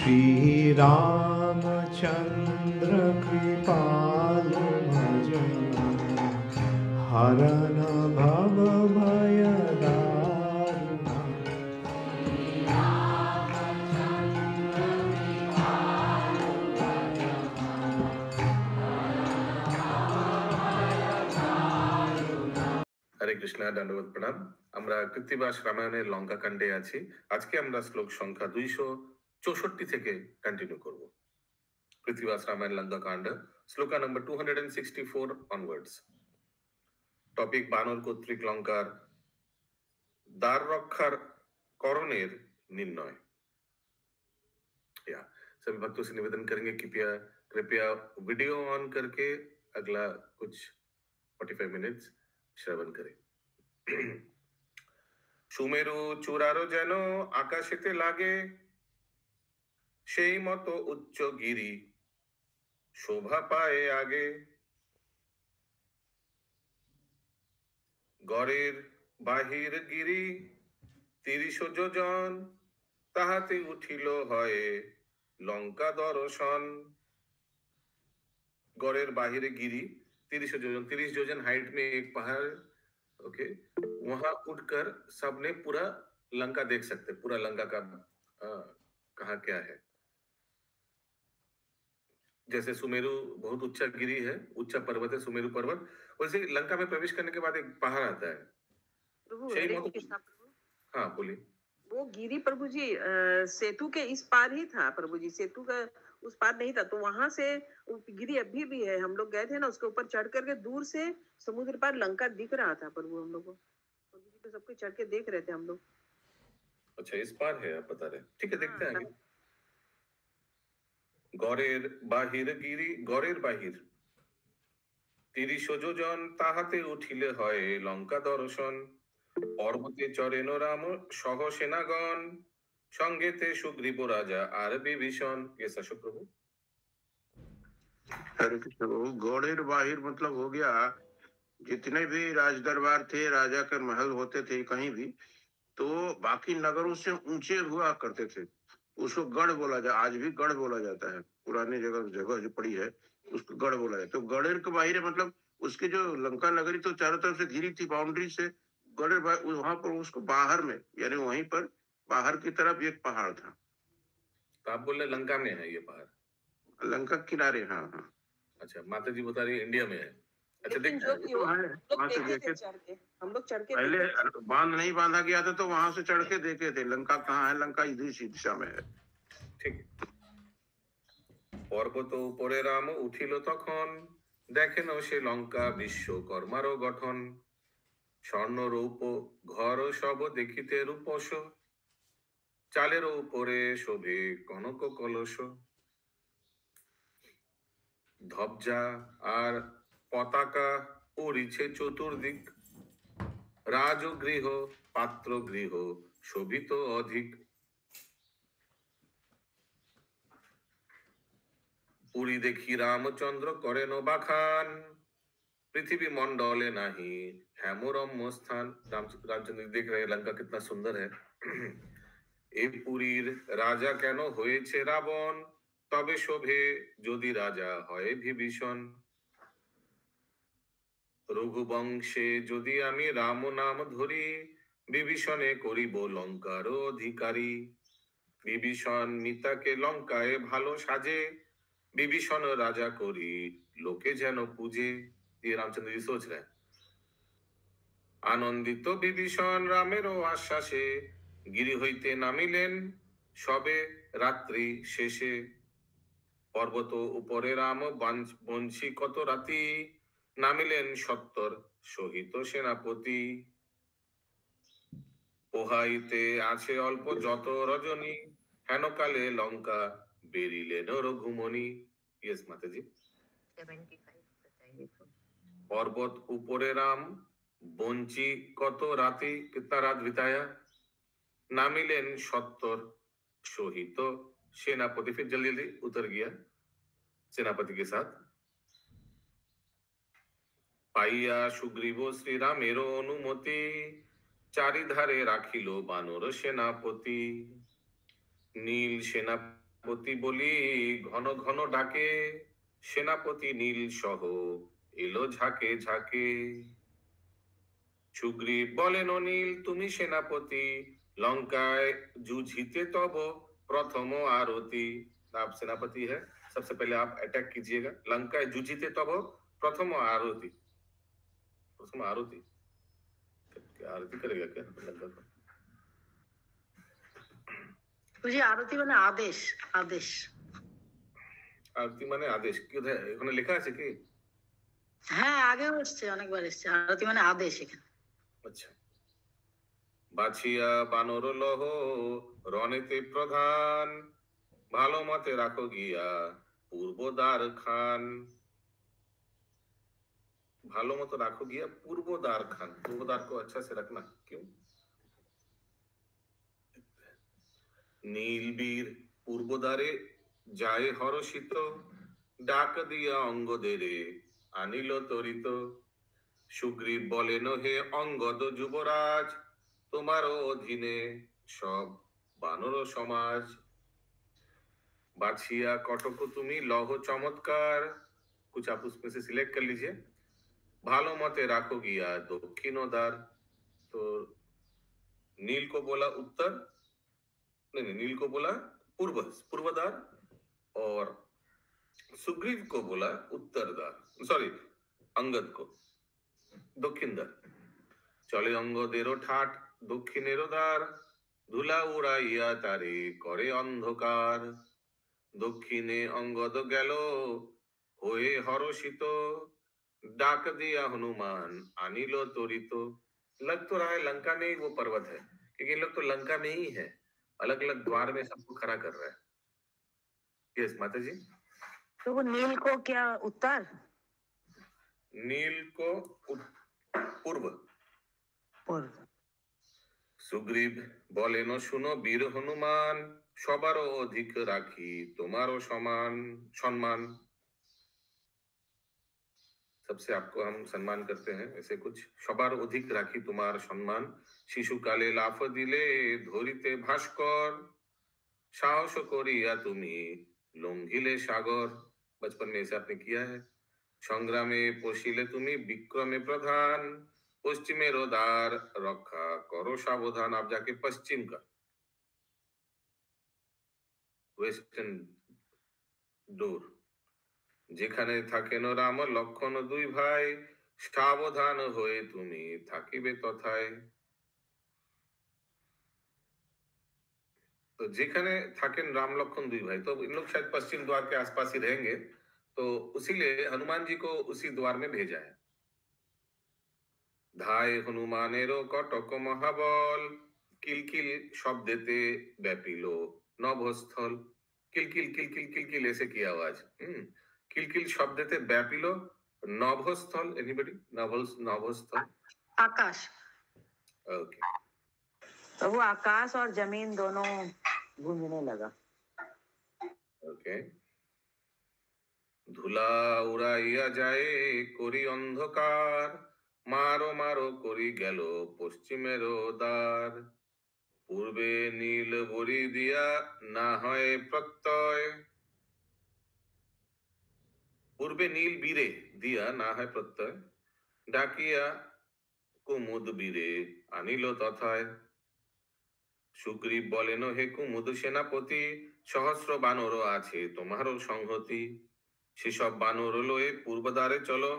श्री रामचंद्र कृपालु भजन हरन भव भय दारुण। हरे कृष्णा दंडवत प्रणाम। আমরা কৃত্তিবাস রামায়ণের লঙ্কা কাণ্ডে আছি। আজকে আমরা শ্লোক সংখ্যা 264 থেকে কন্টিনিউ করব। কৃত্তিবাস রামায়ণ লঙ্কা কাণ্ড, শ্লোকা নম্বর 264 অনওয়ার্ডস। টপিক বানর কর্তৃক লঙ্কার দ্বার রক্ষার করণের निर्णय। या सभी भक्तों से निवेदन करेंगे कि कृपया वीडियो ऑन करके अगला कुछ 45 मिनट्स श्रवण करें। সুমেরু চূড়ারো যেন আকাশেতে লাগে, সেই মতো উচ্চ গিরি শোভা পায় আগে। গড়ের বাহির গিরি 30 যোজন, তাহাতে উঠিল হয় লঙ্কা দর্শন। गौरेर बाहिर गिरी 30 योजन, 30 योजन हाइट में एक पहाड़, ओके, वहां उठकर सबने पूरा लंका देख सकते, पूरा लंका का कहाँ क्या है। जैसे सुमेरु बहुत ऊंचा गिरी है, ऊंचा पर्वत है सुमेरु पर्वत, वैसे लंका में प्रवेश करने के बाद एक पहाड़ आता है। हाँ बोलिए। वो गिरी प्रभु जी सेतु के इस पार ही था प्रभु जी, सेतु का उस पार नहीं था। तो वहां से गिरी अभी भी है, हम लोग गए थे ना, उसके ऊपर चढ़ करके दूर से समुद्र पार लंका दिख रहा था प्रभु हम लोग को। प्रभु जी तो सबको चढ़ के देख रहे थे हम लोग। अच्छा इस पार है, आप बता रहे, ठीक है, देखते हैं आगे। गौरेर बाहिर गिरी, गौरेर बाहिर 30 যোজন, তাহাতে উঠিলে হয় লঙ্কা দর্শন। পর্বতে চরেন রাম সহ সেনাগণ, সঙ্গেতে সুগ্রীব রাজা আর বিভীষণ। ये सशु प्रभु। हरे कृष्ण प्रभु। गौड़ेर बाहिर मतलब हो गया जितने भी राज दरबार थे, राजा के महल होते थे कहीं भी, तो बाकी नगरों से ऊंचे हुआ करते थे, उसको गढ़ बोला जाए, आज भी गढ़ बोला जाता है। पुरानी जगह जो पड़ी है उसको गढ़ बोला जाता है। तो गढ़ेर के बाहिर मतलब उसके जो लंका नगरी तो चारों तरफ से घिरी थी बाउंड्री से, गढ़ेर वहां पर उसको बाहर में यानी वहीं पर बाहर की तरफ एक पहाड़ था। तो आप बोल रहे लंका में है ये पहाड़? लंका किनारे, हाँ हाँ। अच्छा, माता जी बता रही इंडिया में है। अच्छा हम लोग चढ़ के पहले बांध नहीं बांधा गया था तो वहां से चढ़ के देखे थे लंका कहाँ है, लंका इधर दिशा में है। ঠিক। পর্বত উপরে রাম উঠিল তখন, দেখেন সে লঙ্কা বিশ্বকর্মারও গঠন। স্বর্ণ রূপ ঘর সব দেখিতে রূপস, চালের উপরে শোভে কনক কলস। ধ্বজা আর পতাকা উড়িছে চতুর্দিক, রাজগৃহ পাত্র গৃহ শোভিত অধিক। পুরী দেখি রামচন্দ্র করেন বাখান, पृथ्वी मंडले नहीं हेमरम्य स्थान। रामचंद्र देख रहे लंका कितना सुंदर है। ए पुरीर राजा केन होयेछे रावण, तबे शोभे यदि राजा हय विभीषण। रघुवंशे यदि आमी राम नाम धरी, विभीषणे करिब लंकार अधिकारी। विभीषण मिताके लंकाय भालो साजे, विभीषण राजा करी लोके जेन पूजे। ये रामचंद्र जी सोच रहे हैं। आनंदित विभीषण रामेरो आश्वासे, गिरि हईते नामिलेन सबे रात्रि शेषे। पर्वत उपरे राम बंशी कत राति, नामिलेन सत्तर सहित सेनापति। पोहाइते आछे अल्प जत रजनी, हेन काले लंका बेरिलेन रघुमणि। यस माता जी। 75 बताइए तो। पर्वत ऊपरे राम बंची कत राति, कितना रात बिताया। नामिलेन सत्तर सहित सेनापति, फिर जल्दी जल्दी उतर गया सेनापति के साथ। पाइया सुग्रीव श्री रामेरो अनुमति, चारिधारे राखिलो बानर सेनापति। नील सेना সেনাপতি বলি ঘন ঘন ডাকে, সেনাপতি নীল সহ এলো ঝাঁকে ঝাঁকে। সুগ্রীব বলেন অনিল তুমি সেনাপতি, लंकाए जूझिते तब प्रथम आरती। आप सेनापति है, सबसे पहले आप अटैक कीजिएगा। लंकाए जूझिते तब प्रथम आरती। प्रथम आरती क्या आरती करेगा क्या लंका को? मुझे आरती माने आदेश। आदेश आरती माने आदेश কোথায় এখানে লেখা আছে কি? হ্যাঁ আগেও এসছে, অনেকবার এসছে। আরতি মানে আদেশ এখানে। আচ্ছা। বাছিয়া বানর লহ রণেতে প্রধান, ভালো মতে রাখো গিয়া পূর্বদ্বার খান। ভালো মতো রাখো গিয়া পূর্বদ্বার খান। पूर्वद्वार को अच्छा से रखना क्यों? নীলবীর পূর্বদ্বারে যায় হরষিত, ডাক দিয়া অঙ্গদেরে আনিল তরিত। সুগ্রীব বলেন হে অঙ্গদ যুবরাজ, তোমারও অধীনে সব বানর সমাজ। बाछिया कटक तुमी लौह चमत्कार, कुछ आप उसमें से सिलेक्ट कर लीजिए। भालो मते राखो गिया दक्षिणोद्वार। तो नील को बोला उत्तर, नहीं नील को बोला पूर्वद्वार, और सुग्रीव को बोला उत्तरद्वार, सॉरी अंगद को दक्षिण द्वार। चले अंगदेरो ठाट दक्षिणेरो द्वार, धूला उड़ाइया तारे करे अंधकार। दक्षिणे अंगद गेल होए हर्षित, डाक दिया हनुमान अनिल त्वरित। लग तो रहा है लंका में ही वो पर्वत है, क्योंकि लोग तो लंका में ही है, अलग अलग द्वार में सबको खड़ा कर रहा है। यस माता जी। तो वो नील को क्या उत्तर? नील को पूर्व। पूर्व। सुग्रीव बोले न सुनो वीर हनुमान, সবারও অধিক রাখি তোমারও সমান সম্মান। सबसे आपको हम सम्मान करते हैं, ऐसे कुछ সবার অধিক রাখি তোমার সম্মান। শিশুকালে লাফ দিলে ধরিতে ভাস্কর, সাহস করিয়া তুমি লঙ্ঘিলে সাগর। बचपन में ऐसे आपने किया है। সংগ্রামে পশিলে তুমি বিক্রমে প্রধান, পশ্চিমের দ্বার রক্ষা করো সাবধান। आप जाके पश्चिम का ওয়েস্টার্ন ডোর, যেখানে থাকেন রাম লক্ষণ দুই ভাই, সাবধান হয়ে তুমি থাকিবে তথায়। तो যেখানে থাকেন রাম লক্ষণ দুই ভাই, तो इन लोग शायद पश्चिम द्वार के आसपास ही रहेंगे, तो उसीलिए हनुमान जी को उसी द्वार में भेजा है। ধায় হনুমানেরও কটক মহাবল, কিলকিল শব্দেতে ব্যাপিল নভস্থল। किलकिल किलकिल किलकिल ऐसे की आवाज, किलकिल शब्दते व्यापिलो नभस्थल। एनीबॉडी? नभस्थल आकाश। ओके। तो वो आकाश और जमीन दोनों गूंजने लगा। ओके। धूला उड़ाइया जाए करी अंधकार, मारो मारो करी गेलो पश्चिमेरो द्वार। पूर्वे नील बरी दिया ना হয় প্রত্যয়, पूर्वे नील बीरे दिया ना है प्रत्यय, डाकिया कुमुद बीरे अनिल तथाय। सुग्रीव বলেন হে কুমুদ সেনাপতি, সহস্র বানর আছে তোমারও সংহতি। সেসব বানর লয়ে পূর্বদ্বারে চলো,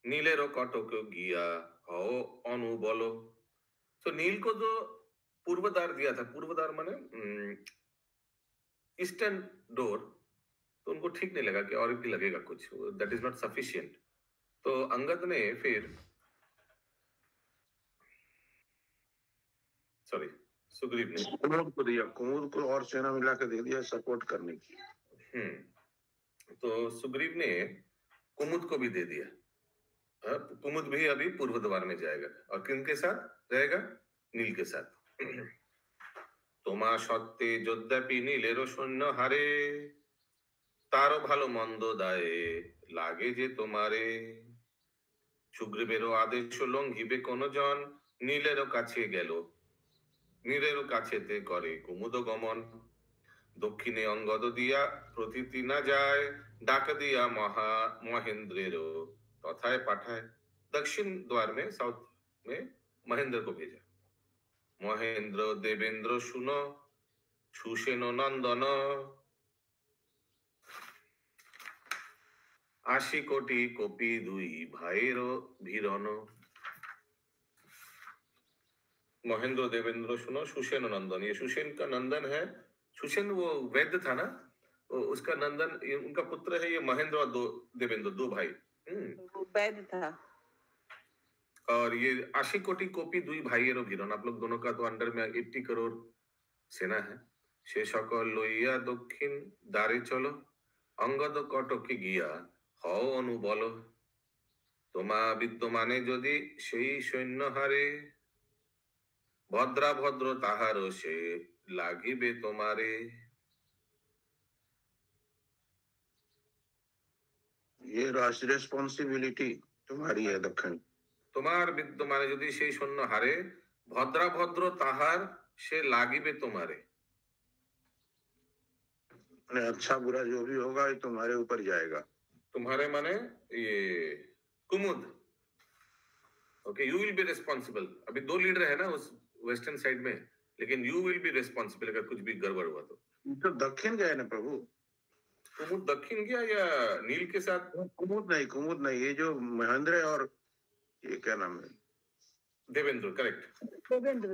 নীলেরও কটক গিয়া হও অনুবল। तो नील को जो पूर्वद्वार दिया था, पूर्वद्वार माने ईस्टर्न डोर, तो उनको ठीक नहीं लगा कि और भी लगेगा कुछ, दैट इज नॉट सफिशिएंट। तो अंगद ने फिर सॉरी सुग्रीव ने कुमुद को दिया, कुमुद को और सेना मिला के दे दिया सपोर्ट करने की। तो सुग्रीव ने कुमुद को भी दे दिया। कुमुद भी अभी पूर्व द्वार में जाएगा, और किनके साथ रहेगा? नील के साथ। তোমা সত্ত্বে যদ্যপি নীলেরও সৈন্য হারে, তারও ভালো মন্দ দায়ে লাগে যে তোমারে। সুগ্রীবেরও আদেশ লঙ্ঘিবে কোন জন, নীলেরও কাছে গেল নীরের কাছেতে করে কুমুদ গমন, দক্ষিণে অঙ্গদ দিয়া প্রতীতি না যায়, ডাক দিয়া महेंद्रेरो तथाय पाठाए। दक्षिण द्वार में, साउथ में महेंद्र को भेजा। महेंद्र देवेंद्र सुनो सुसेन नंदन, 80 कोटि कपि दुई भाइरो भीरन। महेंद्र देवेंद्र सुनो सुसेन नंदन, ये सुसेन का नंदन है। सुसेन वो वैद्य था ना, उसका नंदन उनका पुत्र है। ये महेंद्र और देवेंद्र, दो भाई। वो वैद्य था। और ये 80 कोटि कोपी दुई भाइयेरो भीरन, आप लोग दोनों का तो अंडर में 80 करोड़ सेना है। সে সকল লইয়া দক্ষিণ দ্বারে চলো, অঙ্গদ কটকে গিয়া হও অনুবল। তোমা বিদ্যমানে যদি সেই সৈন্য হারে, ভদ্রা ভদ্র তাহার সে লাগিবে তোমারে। ये रिस्पॉन्सिबिलिटी तुम्हारी है दक्षिण। তোমার বিদ্যমানে যদি সেই সৈন্য হারে, ভদ্রা ভদ্র তাহার সে লাগিবে তোমারে। अच्छा बुरा जो भी होगा ये तुम्हारे ऊपर जाएगा। तुम्हारे माने ये Kumud, okay, you will be responsible. अभी दो लीडर है ना उस वेस्टर्न साइड में, लेकिन यू विल बी रिस्पॉन्सिबल अगर कुछ भी गड़बड़ हुआ तो दक्षिण गए ना प्रभु। कुमुद दक्षिण गया या नील के साथ? कुमुद नहीं, ये जो महेंद्र और ये क्या नाम है, देवेंद्र, करेक्ट, देवेंद्र।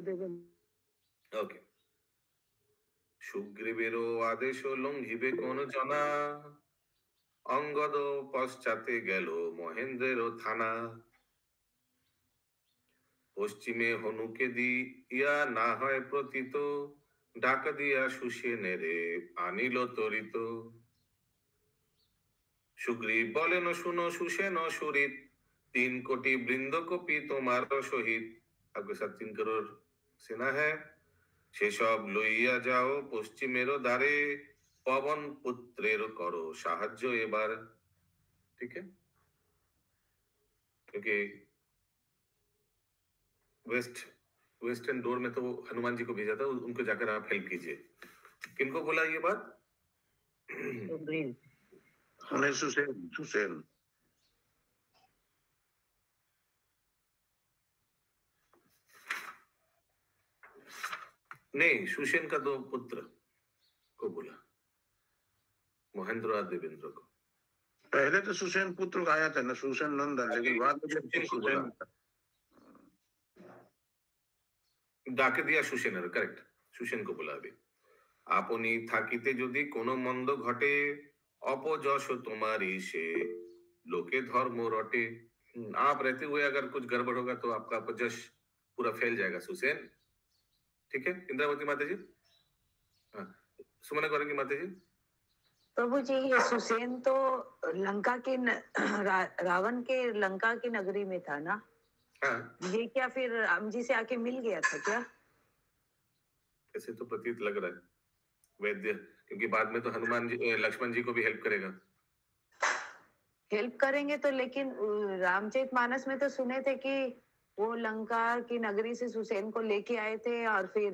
ओके। সুগ্রীবেরও আদেশ লঙ্ঘিবে কোন জনা, অঙ্গদ পশ্চাতে গেল মহেন্দ্রেরও থানা। পশ্চিমে হনুকে দিয়া না হয় প্রতীত, ডাক দিয়া সুসেনেরে আনিল তরিত। সুগ্রীব বলেন শুনো সুসেন সুরিত, 3 कोटि বৃন্দ কপি তোমার সহিত। आपके साथ 3 करोड़ सेना है। সেসব লইয়া যাও পশ্চিমেরও দ্বারে, পবন পুত্রের করো সাহায্য এবার। ठीक है, क्योंकि वेस्टर्न डोर में तो हनुमान जी को भेजा था, उनको जाकर आप हेल्प कीजिए। किनको बोला ये बात? सुसेन। नहीं, सुसेन का 2 पुत्र को बोला, महेंद्र और देवेंद्र को। पहले तो सुसेन पुत्र आया था ना, सुसेन नंदन, लेकिन बाद में सुसेन ডাকে দিয়া সুসেনের, करेक्ट, সুসেন को बोला। अभी আপনি থাকিতে যদি কোনো মন্দ ঘটে, অপযশ তোমারই সে লোকে ধর্ম রটে। आप रहते हुए अगर कुछ गड़बड़ होगा तो आपका अपजश पूरा फैल जाएगा सुसेन। ठीक है इंद्रावती माता जी, हाँ, सुमना करेंगी माता जी। प्रभु जी, ये सुसेन तो लंका के रावण के लंका की नगरी में था ना? हाँ। ये क्या फिर राम जी से आके मिल गया था क्या? ऐसे तो प्रतीत लग रहा है वैद्य, क्योंकि बाद में तो हनुमान जी लक्ष्मण जी को भी हेल्प करेगा। हेल्प करेंगे तो, लेकिन रामचरितमानस में तो सुने थे कि वो लंका की नगरी से सुसेन को लेके आए थे और फिर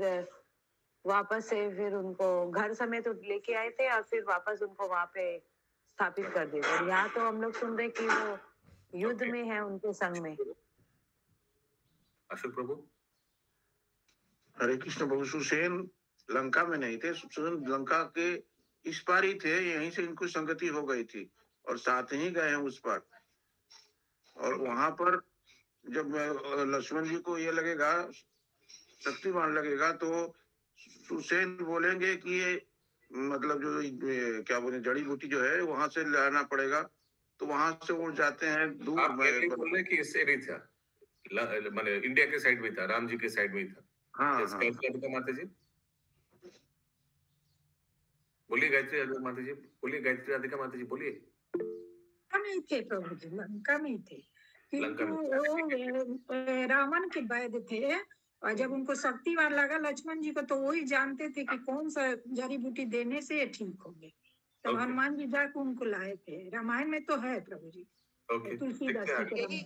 वापस से फिर उनको घर समेत लेके आए थे और फिर वापस उनको वहां पे स्थापित कर दिए। और यहाँ तो हम लोग सुन रहे कि वो युद्ध में है उनके संग में। अशोक प्रभु। हरे कृष्ण प्रभु। सुसेन लंका में नहीं थे, सुसेन लंका के इस पार ही थे, यहीं से इनको संगति हो गई थी और साथ ही गए हैं उस पार। और वहां पर जब लक्ष्मण जी को ये लगेगा, शक्तिमान लगेगा, तो सुसेन बोलेंगे कि ये मतलब जो क्या बोले जड़ी बूटी जो है वहां से लाना पड़ेगा, तो वहां से वो जाते हैं दूर। आप ये बोल रहे कि इससे नहीं था, माने इंडिया के साइड में था, राम जी के साइड में ही था। हाँ, हाँ। माता जी बोलिए, गायत्री राधिका माता जी बोलिए, गायत्री राधिका माता जी बोलिए। नहीं थे प्रभु जी, लंका में थे, किंतु वो रावण के वैद्य थे। और जब उनको शक्तिवान लगा लक्ष्मण जी को, तो वही जानते थे कि कौन सा जड़ी बूटी देने से ठीक होंगे, तो हनुमान जी जाकर उनको लाए थे। रामायण में तो है प्रभु जी, तुलसीदास जी।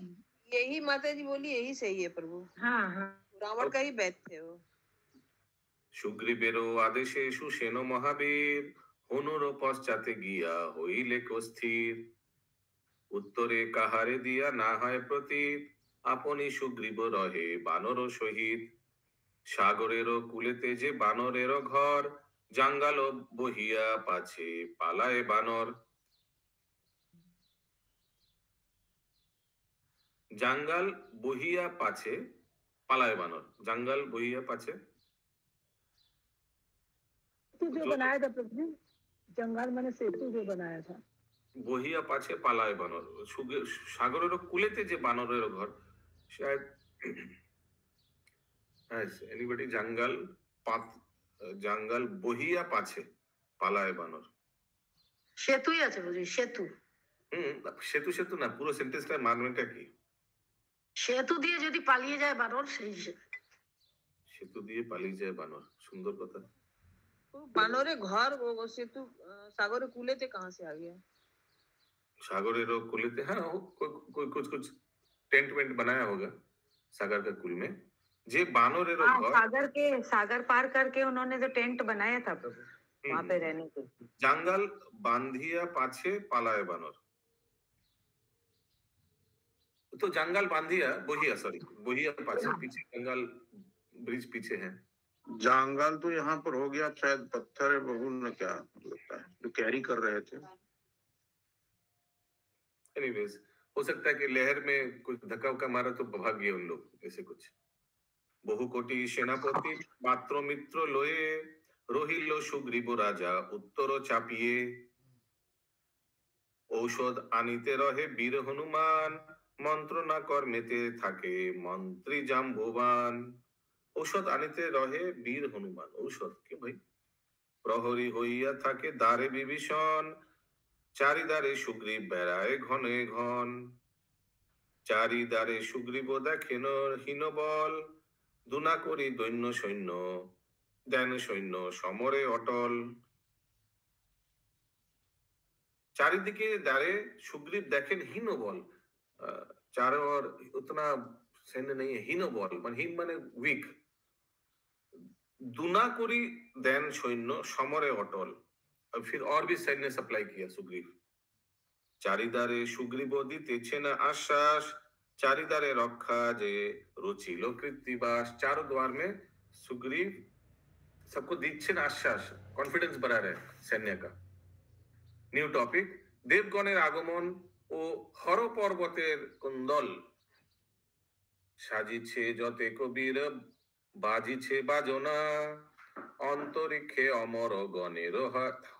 यही माता जी बोली, यही सही है प्रभु। हाँ हाँ, रावण का ही वैद्य थे वो। সুগ্রীবেরও আদেশে সুসেন মহাবীর হনুর পশ্চাতে গিয়া হইলে স্থির। উত্তরে কাহারে দিয়া না হয় প্রতীত, আপনি সুগ্রীব রহে বানর সহিত। সাগরেরও কূলেতে যে বানরেরও ঘর, জাঙ্গাল বহিয়া পাছে পালায় বানর। জাঙ্গাল বহিয়া পাছে পালায় বানর। जंगल বহিয়া পাছে सेतु जो बनाया था प्रभु जी, जंगल मैंने सेतु जो बनाया था। বহিয়া পাছে পালায় বানর। সাগরেরও কূলেতে যে বানরের ঘর, शायद एनीबॉडी जंगल বহিয়া পাছে পালায় বানর। সেতুই আছে বুঝি, সেতু। সেতু সেতু না, পুরো সেন্টেন্সটার মানেটা কি? সেতু দিয়ে যদি পালিয়ে যায় বানর, সেই সেতু দিয়ে পালিয়ে যায় বানর, সুন্দর কথা। बानोरे घर वो सेतु सागर कूले थे कहाँ से आ गया? सागरेरो कुल थे, हाँ कोई कुछ टेंट वेंट बनाया होगा सागर के कुल में। जे बानरेरो घर सागर पार करके उन्होंने जो टेंट बनाया था प्रभु, वहां पे रहने के। जंगल बांधिया पाछे पालाए बानर। तो जंगल बांधिया बोहिया, सॉरी बोहिया पाछे, पीछे जंगल ब्रिज पीछे है। जंगल तो यहाँ पर हो गया, शायद पत्थर है बहु न, क्या लगता है जो कैरी कर रहे थे। एनीवेज, हो सकता है कि लहर में कुछ धक्का उक्का मारा तो भाग गए उन लोग, ऐसे कुछ। बहुकोटि सेनापति मात्र मित्र लोए, রহিল সুগ্রীব রাজা উত্তর চাপিয়ে। ঔষধ আনিতে রহে বীর হনুমান, মন্ত্রণা কর্মেতে থাকে মন্ত্রী জাম্ববান। ঔষধ আনিতে রহে বীর হনুমান, ঔষধ কি ভাই? প্রহরী হইয়া থাকে দ্বারে বিভীষণ, চারিদারে সুগ্রীব বেড়ায় ঘনে ঘন। চারিদারে সুগ্রীব দেখেন হীন বল, দুনা করি দৈন্য সৈন্য দেন সৈন্য সমরে অটল। चारिदिके दारे सुग्रीव देखें हीन बल, चारों ओर उतना सैन्य नहीं है, हीन बल मान हीन माने वीक। दुना कोरी देन सैन्य समरे अटल, और फिर और भी सैन्य सप्लाई किया सुग्रीव। चारिदारे सुग्रीव दितेछे ना आश्वास, चारिदारे रक्षा जे रुचिलो कृत्तिबास। चारों द्वार में सुग्रीव सबको दीच्छे ना आश्वास, कॉन्फिडेंस बढ़ा रहे सैन्य का। নিউ টপিক, দেবগণের আগমন ও হর পর্বতের কুন্দল, সাজিছে যতে কবির বাজিছে বাজনা, অন্তরিক্ষে অমর গণের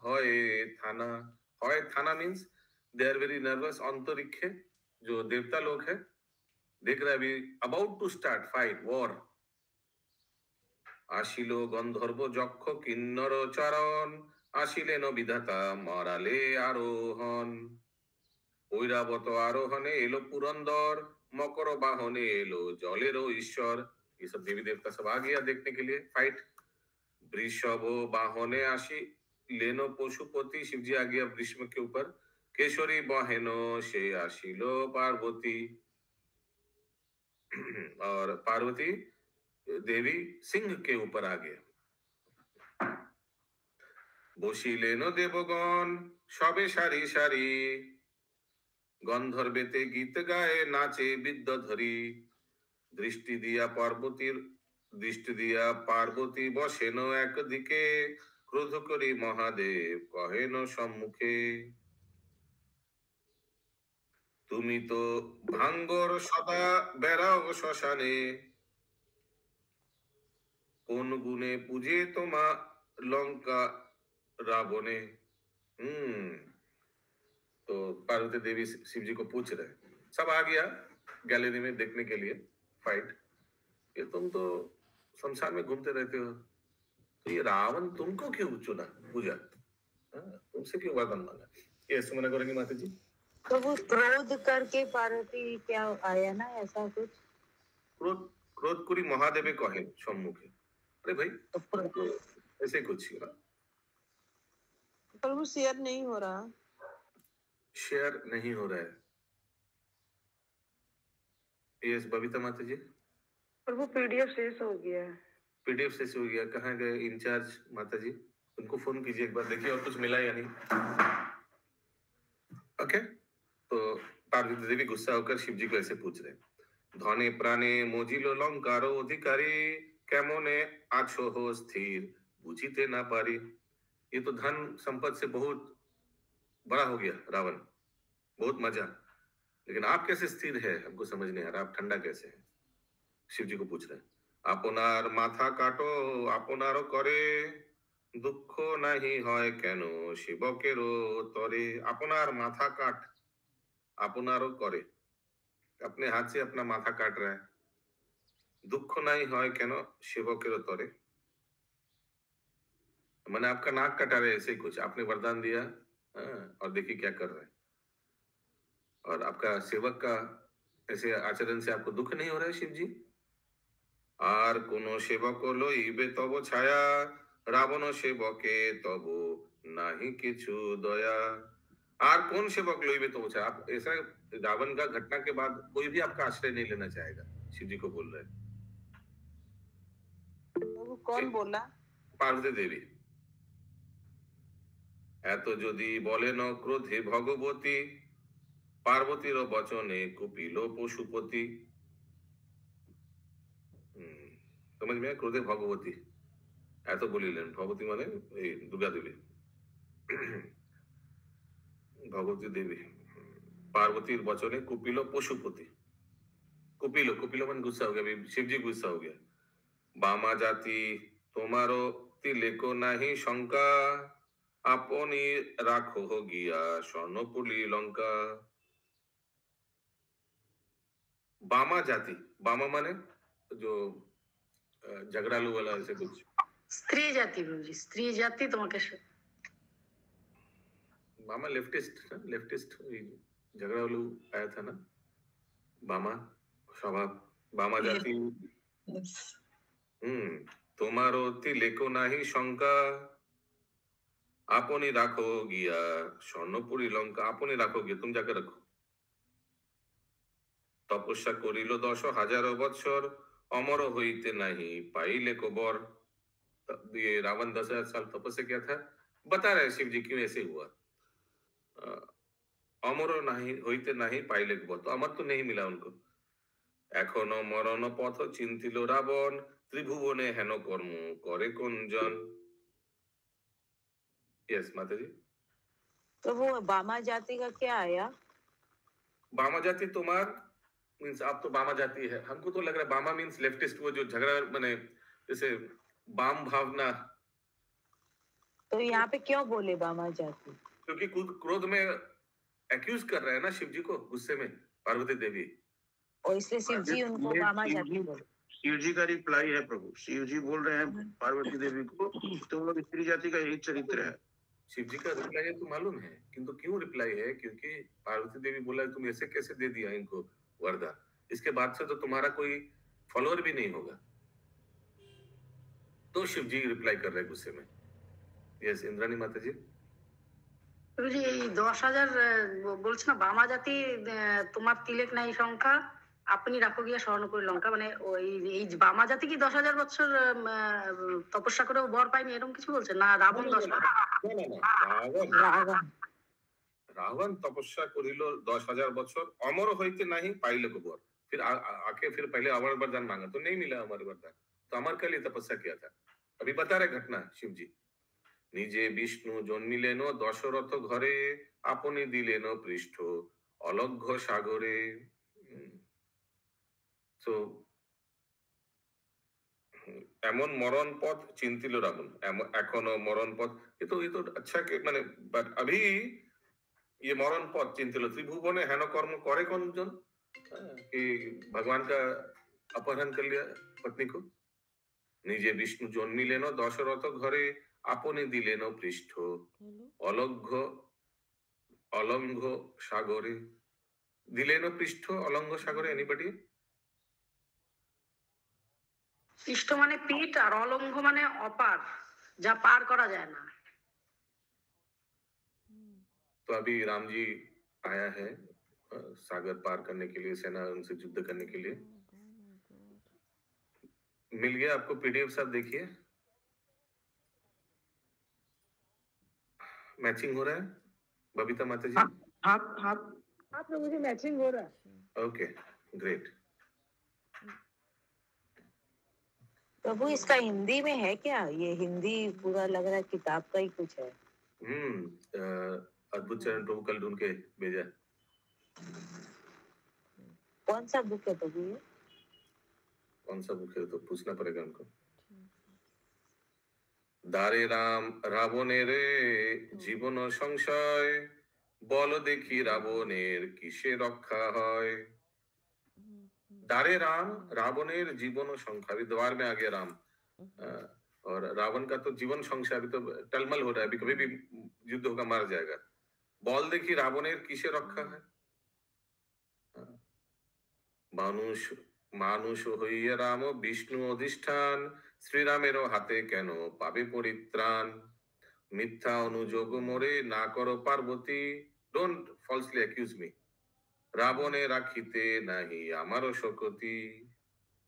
হয় থানা। হয় থানা means they are very nervous. अंतरिक्षे जो देवता लोग है देख रहे अभी about to start fight war. आशिलो गंधर्व যক্ষ কিন্নর চরণ, আসিলেন বিধাতা মরালে আরোহণ। ঐরাবত আরোহণে এলো पुरंदर, मकर बाहने एलो जलेरो ईश्वर। ये सब देवी देवता सब आ गया देखने के लिए फाइट। वृषभ बाहने आशी लेनो पशुपति, शिव जी आ गया वृषभ के ऊपर। केशरी बहेनो से आशिलो पार्वती, और पार्वती देवी सिंह के ऊपर आ गया। বসিলেন দেবগণ সবে সারি সারি, গন্ধর্বেতে গীত গায়ে নাচে বিদ্যাধরী। দৃষ্টি দিয়া পার্বতী বসেন একদিকে, ক্রোধ করি মহাদেব কহেন সম্মুখে। তুমি তো ভাঙ্গর সদা বেড়াও শ্মশানে, কোন গুণে পূজে তোমা লঙ্কা रावणे। तो पार्वती देवी शिव जी को पूछ रहे, सब आ गया गैलरी में देखने के लिए फाइट। ये तुम तो शमशान में घूमते रहते हो, तो ये रावण तुमको क्यों चुना पूजा, तुमसे क्यों वरदान मांगा? ये सुमना करेंगे माता जी। तो वो क्रोध करके पार्वती क्या आया ना, ऐसा कुछ क्रोध करी महादेवे कहे सम्मुखे। अरे भाई तो ऐसे कुछ ही ना, प्रभु शेयर नहीं हो रहा, शेयर नहीं हो रहा है। यस बबीता माता जी। प्रभु पीडीएफ शेष हो गया है। पीडीएफ से हो गया, कहाँ गए इंचार्ज माता जी? उनको फोन कीजिए एक बार, देखिए और कुछ मिला या नहीं। ओके, तो पार्वती देवी गुस्सा होकर शिव जी को ऐसे पूछ रहे, धने प्राणे मोजिलो लंकारो अधिकारी केमने आछो हो स्थिर बुझीते ना पारी। ये तो धन संपत्ति से बहुत बड़ा हो गया रावण, बहुत मजा, लेकिन आप कैसे स्थिर है हमको समझ नहीं आ रहा, आप ठंडा कैसे है? शिव जी को पूछ रहे हैं। আপনার মাথা কাটো আপনারও করে দুঃখ নাহি হয় কেন শিবকেরও তরে। আপনার माथा काट আপনারও করে, अपने हाथ से अपना माथा काट रहा है, दुख नहीं হয় কেন শিবকেরও তরে। मैंने आपका नाक कटा रहे, ऐसे ही कुछ आपने वरदान दिया, और देखिए क्या कर रहे हैं, और आपका सेवक का ऐसे आचरण से आपको दुख नहीं हो रहा है शिव जी? আর কোন সেবক লইবে তব ছায়া রাবণ সেবকে তব নাহি কিছু দয়া। আর कौन सेवक लइबे तब छाया? आप ऐसा रावण का घटना के बाद कोई भी आपका आश्रय नहीं लेना चाहेगा, शिव जी को बोल रहे हैं। वो कौन बोला? पार्वती देवी। এত যদি বলেন ক্রোধে ভগবতী পার্বতীর বচনে কুপিল পশুপতি। समझ में आया? क्रोधे भगवती এত বলিলেন, ভগবতী মানে এই দুর্গা দেবী, भगवती देवी। पार्वती वचने कुपिलो पशुपति, कुपिलो कुपिलो मन गुस्सा हो गया, अभी शिव जी गुस्सा हो गया। बामा जाति तुम्हारो तिलेको नहीं शंका अपनी राखो हो गया स्वर्णपुली लंका। बामा जाति, बामा माने जो झगड़ालू वाला ऐसे कुछ, स्त्री जाति प्रभुजी, स्त्री जाति তোমাকে बामा लेफ्टिस्ट, लेफ्टिस्ट झगड़ालू आया था ना, बामा स्वभाव, बामा जाति। तुम्हारो तिलेको नहीं शंका আপনি রাখো গিয়া স্বর্ণপুরী লঙ্কা। আপনি রাখো গিয়া, তুমি যাকে রাখো। তপস্যা করিল 10,000 বৎসর অমর হইতে নাহি পাইলে কবর। ये रावण 10,000 साल तपस्या किया था, बता रहे शिव जी क्यों ऐसे हुआ। अमर नहीं होइते नहीं पाइले कबर, तो अमर तो नहीं मिला उनको। এখনো মরণ পথ চিন্তিল রাবণ ত্রিভুবনে হেন কর্ম করে কোন জন। यस माता जी। तो वो बामा जाति का क्या आया? बामा जाति तुम्हार मीन्स आप तो बामा जाति है, हमको तो लग रहा है बामा मीन्स लेफ्टिस्ट, वो जो झगड़ा बने जैसे बाम भावना। तो यहाँ पे क्यों बोले बामा जाति? क्योंकि क्रोध में एक्यूज कर रहे हैं ना शिव जी को, गुस्से में पार्वती देवी, और इसलिए शिव जी उनको बामा जाति बोले। शिव जी का रिप्लाई है प्रभु, शिव जी बोल रहे हैं पार्वती देवी को तुम लोग स्त्री जाति का यही चरित्र है। शिव जी का रिप्लाई है तो मालूम है, किंतु क्यों रिप्लाई है? क्योंकि पार्वती देवी बोला तुम ऐसे कैसे दे दिया इनको वरदान, इसके बाद से तो तुम्हारा कोई फॉलोअर भी नहीं होगा। तो शिव जी रिप्लाई कर रहे गुस्से में। यस इंद्राणी माता जी। প্রভুজি এই 10,000 বলছ না বামা জাতি তোমার তিলেক নাই সংখ্যা আপনি রাখো গিয়া স্বর্ণপুরী লঙ্কা, মানে ওই এই বামা জাতি কি 10,000 বছর তপস্যা করে বর পায়নি এরকম কিছু বলছে না? রাবণ 10,000 रावण तपस्या करिल 10,000 बछर अमर होइते नहीं पाइले कबर। फिर आके फिर पहले अमर वरदान मांगा तो नहीं मिला अमर वरदान, तो अमर के लिए तपस्या किया था। अभी बता रहे घटना शिव जी। निजे विष्णु जन्मिलेन दशरथ घरे अपनी दिलेन पृष्ठ अलघ्य सागरे। तो এমন মরণ পথ চিন্তিল রাবণ, এখনো মরণ পথ। ये तो अच्छा के माने, बट अभी ये मरण पथ चिंतिल त्रिभुवने हेन कर्म करे कौन जन, कि भगवान का अपहरण कर लिया पत्नी को। निजे विष्णु जन्मिलेन दशरथ घरे अपने दिलेन पृष्ठ अलघ्य अलंघ सागरे। दिलेन पृष्ठ अलंघ सागरे, एनीबडी? পৃষ্ঠ মানে পিঠ আর অলঙ্ঘ মানে অপার, যা পার করা যায় না। तो अभी राम जी आया है सागर पार करने के लिए, सेना उनसे युद्ध करने के लिए। मिल गया आपको पीडीएफ? सब देखिए, मैचिंग हो रहा है बबीता माता जी? हाँ प्रभु जी मैचिंग हो रहा है। Okay great. प्रभु इसका हिंदी में है क्या? ये हिंदी पूरा लग रहा है किताब का ही कुछ है। अद्भुत चरण प्रभु कल ढूंढ के भेजा। कौन सा बुक है प्रभु ये? कौन सा बुक है तो पूछना पड़ेगा उनको। দারে রাম রাবণের জীবন সংশয়, বল দেখি রাবণের কিসে रक्षा হয়। दारे राम रावणेर जीवन संख्या, अभी द्वार में आ गया राम, और रावण का तो जीवन संख्या अभी तो टलमल हो रहा है, अभी कभी भी युद्ध होगा मार जाएगा। बल देखी रावणेर किसे रक्षा है। मानुष मानुष হইয়া রাম বিষ্ণু অধিষ্ঠান, শ্রীরামেরও হাতে কেন পাবে পরিত্রাণ। মিথ্যা অনুযোগ মোরে না করো Parvati, don't falsely accuse me. रावणे राखीते नहीं हमारो शोकती।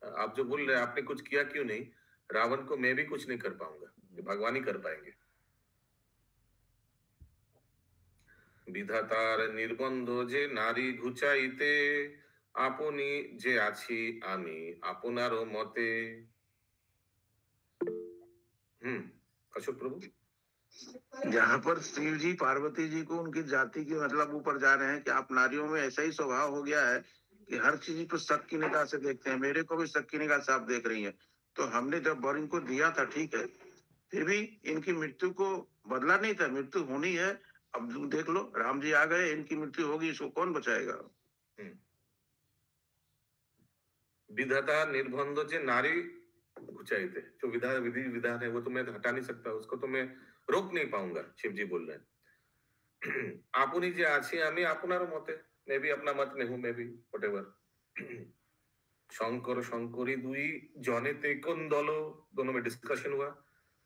आप जो बोल रहे हैं आपने कुछ किया क्यों नहीं, रावण को मैं भी कुछ नहीं कर पाऊंगा, भगवान ही कर पाएंगे। विधातार निर्बंध जे नारी घुचाइते, আপনি যে আছি আমি আপনারও মতে। अशोक प्रभु, जहाँ पर शिव जी पार्वती जी को उनकी जाति की मतलब ऊपर जा रहे हैं कि आप नारियों में ऐसा ही स्वभाव हो गया है कि हर चीज को शक की निगाह से देखते हैं, मेरे को भी शक की निगाह से आप देख रही हैं। तो हमने जब वर इनको दिया था ठीक है, फिर भी इनकी मृत्यु को बदला नहीं था, मृत्यु होनी है। अब देख लो राम जी आ गए, इनकी मृत्यु होगी, इसको कौन बचाएगा। विधाता निर्बंध जे नारी घुचाइते, जो विधि विधान है वो तो मैं हटा नहीं सकता, उसको तो मैं रोक नहीं पाऊंगा। शिव जी बोल रहे हैं आपनी जे आछी आमी आपनारो मते, मैं भी अपना मत में हूं, मैं भी व्हाटएवर। शंकर शंकरी दुई जनेते कोन दलो, दोनों में डिस्कशन हुआ।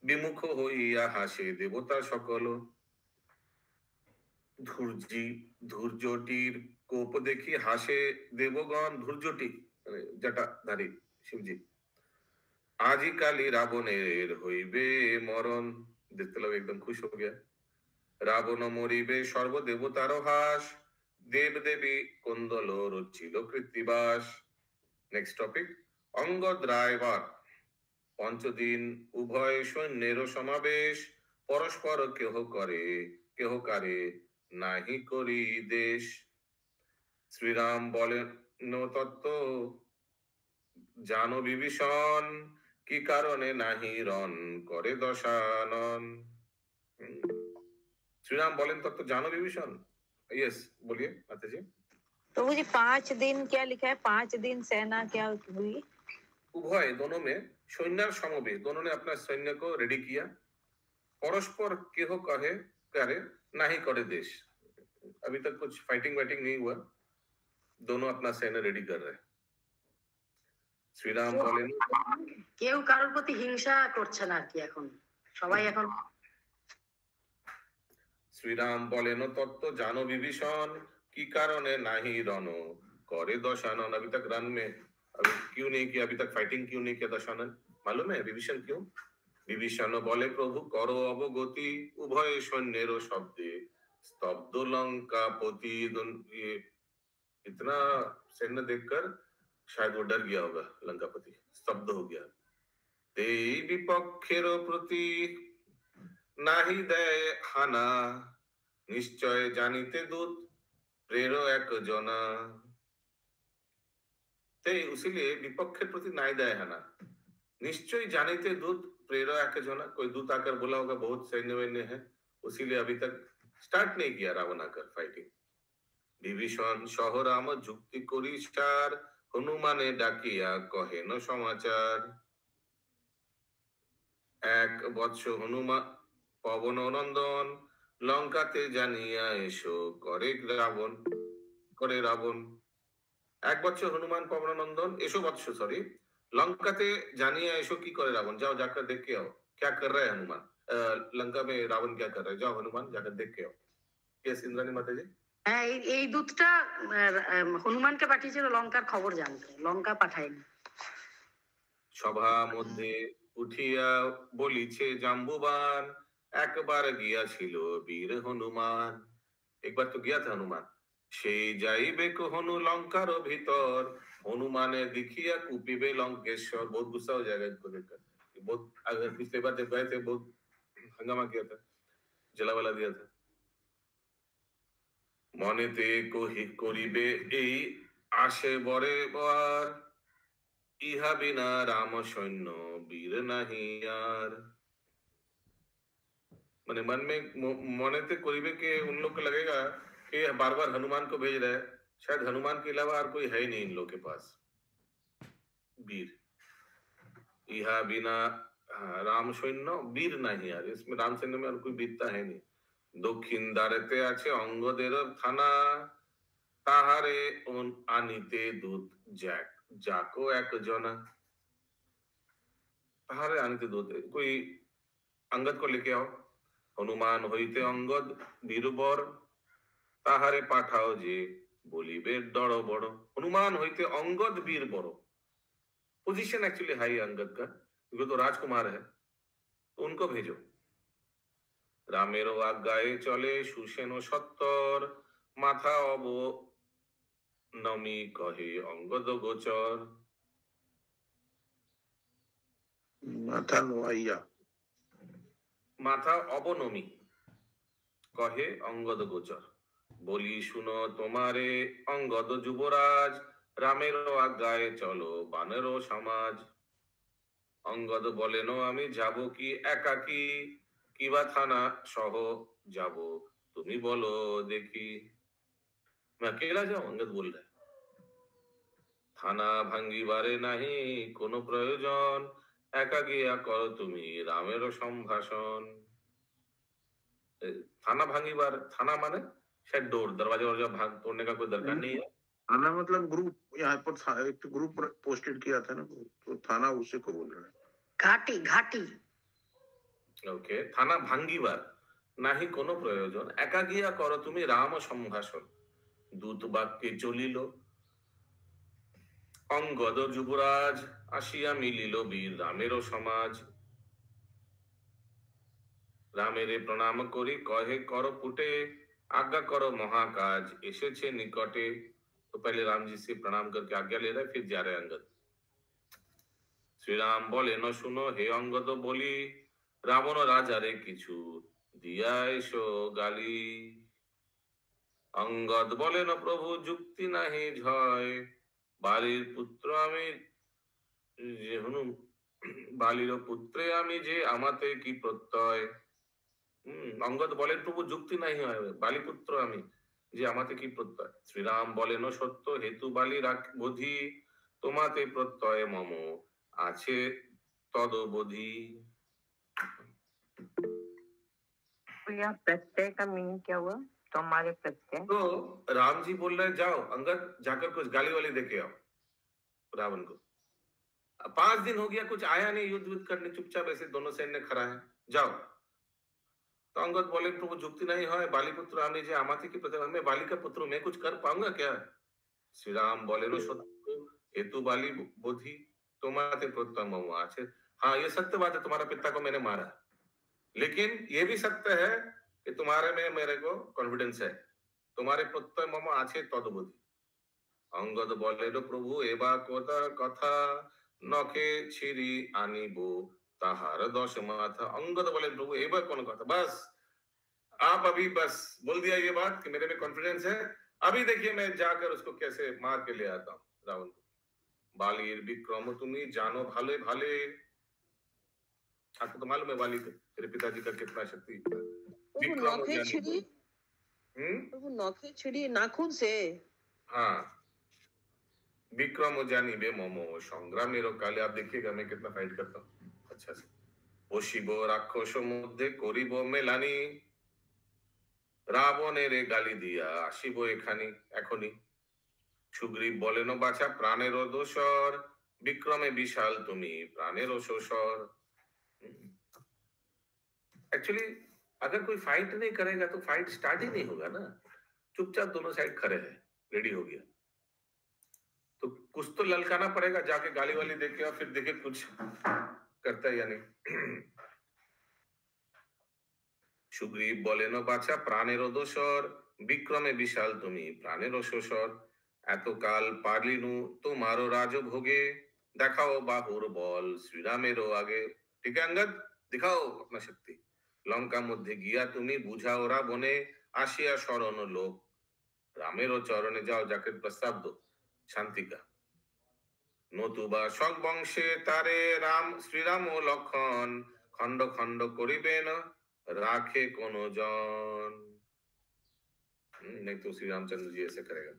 विमुख होइया हासे देवता सकल, धूर्जटिर कोप देखी हासे देवगण। धूर्जटी जटाधारी शिव जी। आजी काली रावणेर होइबे मरण, देखते लोग एकदम खुश हो गया। रावण मरिबे सर्वदेवतार हास, देव देवी कोंदल रचिल कृत्तिबास। नेक्स्ट टॉपिक, अंगद रायবার पंचदिन उभय सैन्যের समावेश, परस्पर केह करे केह कारे नाहि करी देश। श्रीराम बोलेन तत्व জানো বিভীষণ, কি কারণে নাহি রণ করে দশানন। श्रीराम बोलेन तत्व जानो विभीषण। यस बोलिए माता जी। प्रभु जी 5 दिन क्या लिखा है? 5 दिन सेना क्या हुई? उभय दोनों में सैन्य समावेश, दोनों ने अपना सैन्य को रेडी किया। परस्पर केह कहे करे नहीं करे देश, अभी तक कुछ फाइटिंग वाइटिंग नहीं हुआ, दोनों अपना सैन्य रेडी कर रहे हैं। श्रीराम बोलेन কেউ কারোর প্রতি হিংসা করছে না আর কি, এখন সবাই এখন। श्रीराम बोलेन तत्व जानो विभीषण, की कारणे नाही रन करे दशानन। अभी तक रन में अभी क्यों नहीं किया, अभी तक फाइटिंग क्यों नहीं किया दशानन, मालूम है विभीषण क्यों? विभीषण बोले प्रभु करो अवगति, उभय सैन्येर शब्दे स्तब्ध लंकापति। इतना सैन्य देखकर शायद वो डर गया होगा, लंकापति स्तब्ध हो गया। ते विपक्षेर प्रति नाहि देय हाना, निश्चय जानिते दूत प्रेरो एक जना। ते इसीलिए विपक्षेर प्रति नाहि देय हाना, निश्चय जानिते दूत प्रेरो एक जना। कोई दूत आकर बोला होगा बहुत सैन्य वैन्य है, इसीलिए अभी तक स्टार्ट नहीं किया रावण आकर फाइटिंग। विभीषण सह राम जुक्ति करी सार, हनुमाने डाकिया कहेन समाचार। एक बत्स हनुमान पवन नंदन, लंकाते जानिया एसो करे रावण करे रावण। एक बत्स हनुमान पवन नंदन एसो बत्स सॉरी लंकाते जानिया एसो की करे रावण, जाओ जाकर देख के आओ क्या कर रहा है हनुमान, लंका में रावण क्या कर रहा है, जाओ हनुमान जाकर देख के आओ। यस इंद्राणी माता जी। হ্যাঁ, এই দূতটা হনুমানকে পাঠিয়েছিল লঙ্কার খবর জানতে, লঙ্কা পাঠায়নি। সভা মধ্যে উঠিয়া বলিছে জাম্বুবান, একবার গিয়াছিল বীর হনুমান। একবার তো গিয়া था হনুমান। সেই যাইবে হনু লঙ্কার ভিতর, हनुमाने दिखिया कुपिबे लंकेश्वर। बहुत गुस्सा हो जाएगा इनको देखकर। बहुत अगर पिछले बार जब गए थे बहुत हंगामा किया था, जलावाला दिया था। মনেতে করিবে এই আসে বরে বার, ইহা বিনা রাম সৈন্য বীর নাহি আর। मैंने मन में मनेते करीबे के उन लोग को लगेगा कि बार बार हनुमान को भेज रहे हैं, शायद हनुमान के अलावा और कोई है ही नहीं इन लोग के पास वीर। इहा बिना राम सैन्य वीर नहीं यार, इसमें राम सैन्य में और कोई वीरता है नहीं। दक्षिण দ্বারেতে আছে অঙ্গদের থানা, তাহারে আনিতে দূত যাকো এক जना। তাহারে আনিতে দূত, कोई अंगद को लेके आओ। हनुमान হইতে অঙ্গদ বীরবর, তাহারে পাঠাও যে বলিবে ডর বড়। हनुमान হইতে অঙ্গদ বীর বড়। पोजीशन एक्चुअली हाई अंगद का, क्योंकि तो राजकुमार है, तो उनको भेजो। रामेरो आज्ञाए चले सुसेन सत्तर, माथा अब नमी कहे अंगद गोचर। माथा नोआइया, माथा अबनमी कहे अंगद गोचर। बोली सुनो तुम्हारे अंगद যুবরাজ, রামেরও আজ্ঞায় চলো বানেরও সমাজ। অঙ্গদ বলেন আমি যাব কি একাকি, কিবা থানা সহ যাব তুমি বলো দেখি। मैं अकेला जाऊं, अंगद बोल रहा है। থানা ভাঙ্গিবারে নাহি কোনো প্রয়োজন, একা গিয়া করো তুমি রামেরও সম্ভাষণ। थाना भांगीबार, थाना माने शायद डोर, दरवाजा वरवाजा भाग तोड़ने का कोई दरकार नहीं है। थाना मतलब ग्रुप, यहाँ पर एक ग्रुप पोस्टेड किया था ना, तो थाना उसी को बोल रहा है। ঘাটি ঘাটি। ओके, थाना भांगीबार নাহি কোনো প্রয়োজন, একা গিয়া করো তুমি রাম সম্ভাষণ। দূত বাক্যে চলিল অঙ্গদ যুবরাজ, আসিয়া মিলিল বীর রামেরও সমাজ। রামেরে প্রণাম করি কহে কর পুটে, आज्ञा करो महाकाज एसेछे निकटे। तो पहले राम जी से प्रणाम करके आज्ञा ले रहे, फिर जा रहे अंगद। श्री राम बोले न सुनो हे अंगद बोली, रावण राजा रे किछु दिया एसो गाली। अंगद बोले न प्रभु जुक्ति नहीं झय, बालीर पुत्र आमी जे हनु बालीर पुत्रे आमी जे आमाते की प्रत्यय। अंगद बोले प्रभु जुक्ति नहीं হয়, বালিপুত্র আমি যে আমাতে কি প্রত্যয়। শ্রীরাম বলেন সত্য হেতু বালি বোধি, তোমাতে প্রত্যয় মম আছে তদবোধি। यह प्रत्यय का मीनिंग क्या हुआ? तुम्हारे प्रत्यय। तो राम जी बोल रहे जाओ अंगद, जाकर कुछ गाली वाली देके आओ रावण को। 5 दिन हो गया कुछ आया नहीं युद्ध करने, चुपचाप ऐसे दोनों सैन्य खड़ा है, जाओ। तो अंगद बोले प्रभु जुक्ति नहीं है, बाली पुत्र आमी जे आमाते की प्रत्यय, मैं बाली का पुत्र हूं, मैं कुछ कर पाऊंगा क्या। श्री राम बोले नो सत्य हेतु बाली बोधि, तुम्हारे प्रत्यय मम आछे। हाँ ये सत्य बात है, तुम्हारा पिता को मैंने मारा, लेकिन ये भी सत्य है कि तुम्हारे में मेरे को कॉन्फिडेंस है, तुम्हारे प्रत्यय मम आछे तदबोधि। अंगद बोले नो प्रभु एबा कोता कथा, नखे छिरी आनिबो ताहार 10 माथा। अंगद बोले प्रभु एबा कौन कथा, बस आप अभी बस बोल दिया ये बात कि मेरे में कॉन्फिडेंस है, अभी देखिए मैं जाकर उसको कैसे मार के ले आता हूँ रावण को। बालीर विक्रम तुम्ही जानो भाले भाले। आपको तो मालूम है बाली के मेरे पिताजी का कितना शक्ति। नौखे छिड़ी नाखून से। हाँ, विक्रम जानी बे मोमो संग्राम मेरो काले। आप देखिएगा मैं कितना फाइट करता हूँ अच्छा से। ओ शिव राक्षस मध्य करिब मेलानी, রাবণেরে গালি দিয়া আসিব এখানি এখনি। সুগ্রীব বলেন বাছা প্রাণেরও দোসর, বিক্রমে বিশাল তুমি প্রাণেরও শোষর। एक्चुअली अगर कोई फाइट नहीं करेगा तो फाइट स्टार्ट ही नहीं होगा ना। चुपचाप दोनों साइड खड़े हैं, रेडी हो गया। तो कुछ तो ललकाना पड़ेगा, जाके गाली वाली देके और फिर देखे कुछ करता है या नहीं। সুগ্রীব বলেন, বাছা প্রাণেরও দোসর, বিক্রমে বিশাল তুমি প্রাণেরও শোষর, এতকাল পারলিনু তোমারও রাজভোগে, দেখাও বাহুর বল শ্রীরামেরও আগে। ঠিক আছে अंगद, दिखाओ अपना शक्ति। লঙ্কা মধ্যে গিয়া তুমি বুঝাও রাবণে, আসিয়া শরণ লোক রামেরও চরণে। যাও, যাকে প্রস্তাব দো শান্তিকা। নতুবা শক বংশে তারে রাম শ্রীরাম ও লক্ষণ, খণ্ড খণ্ড করিবেন राखे कोनो जन। नहीं तो श्री रामचंद्र जी ऐसे करेगा।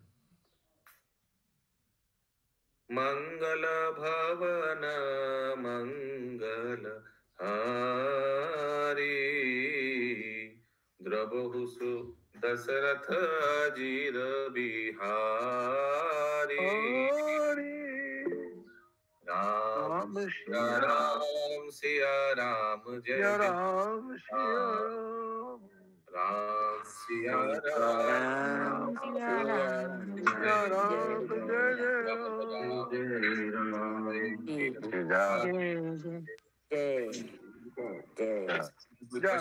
मंगल भवन मंगल हारी, द्रवहुसु दशरथ जीर बिहारी। राम सिया राम सिया राम जय राम सिया राम सिया राम सिया राम जय राम जय जय जय।